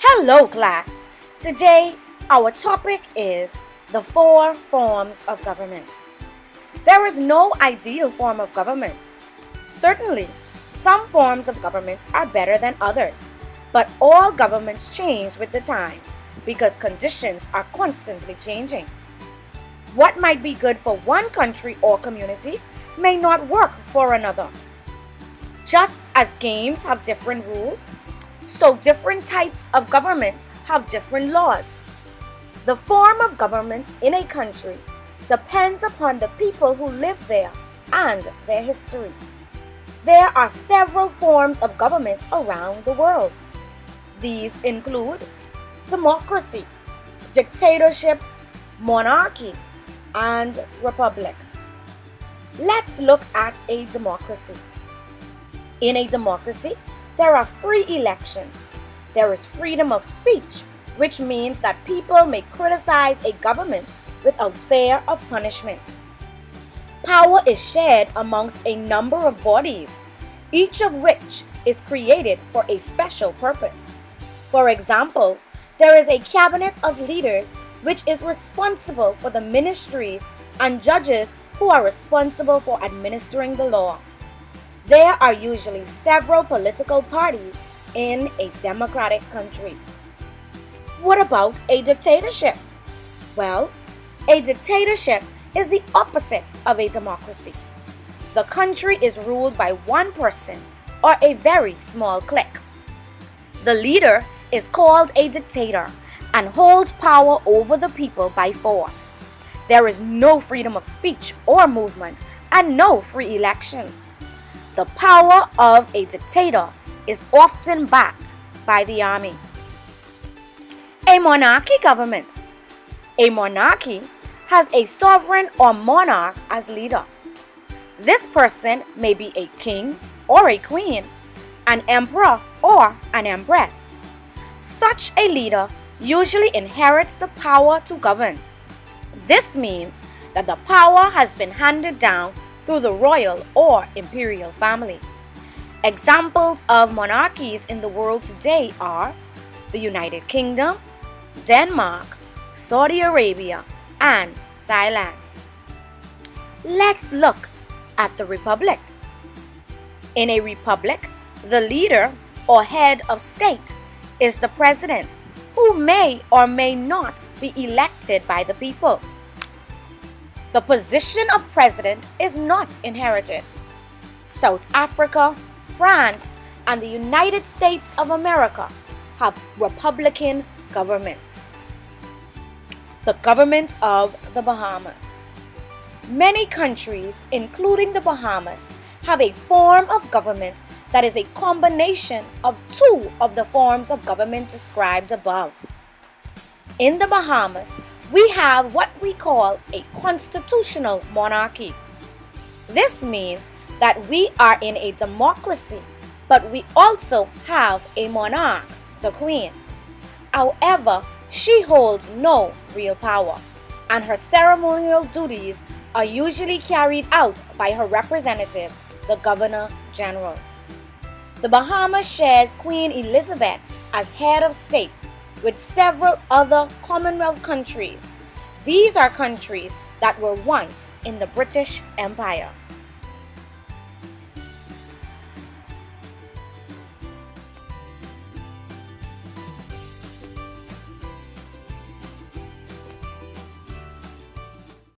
Hello class! Today our topic is the 4 forms of government. There is no ideal form of government. Certainly, some forms of government are better than others, but all governments change with the times because conditions are constantly changing. What might be good for one country or community may not work for another. Just as games have different rules, so different types of government have different laws. The form of government in a country depends upon the people who live there and their history. There are several forms of government around the world. These include democracy, dictatorship, monarchy, and republic. Let's look at a democracy. In a democracy, there are free elections. There is freedom of speech, which means that people may criticize a government without fear of punishment. Power is shared amongst a number of bodies, each of which is created for a special purpose. For example, there is a cabinet of leaders which is responsible for the ministries and judges who are responsible for administering the law. There are usually several political parties in a democratic country. What about a dictatorship? Well, a dictatorship is the opposite of a democracy. The country is ruled by one person or a very small clique. The leader is called a dictator and holds power over the people by force. There is no freedom of speech or movement and no free elections. The power of a dictator is often backed by the army. A monarchy government. A monarchy has a sovereign or monarch as leader. This person may be a king or a queen, an emperor or an empress. Such a leader usually inherits the power to govern. This means that the power has been handed down through the royal or imperial family. Examples of monarchies in the world today are the United Kingdom, Denmark, Saudi Arabia, and Thailand. Let's look at the republic. In a republic, the leader or head of state is the president, who may or may not be elected by the people. The position of president is not inherited. South Africa, France, and the United States of America have republican governments. The government of the Bahamas. Many countries, including the Bahamas, have a form of government that is a combination of 2 of the forms of government described above. In the Bahamas, we have what we call a constitutional monarchy. This means that we are in a democracy, but we also have a monarch, the queen. However, she holds no real power, and her ceremonial duties are usually carried out by her representative, the Governor General. The Bahamas shares Queen Elizabeth as head of state with several other Commonwealth countries. These are countries that were once in the British Empire.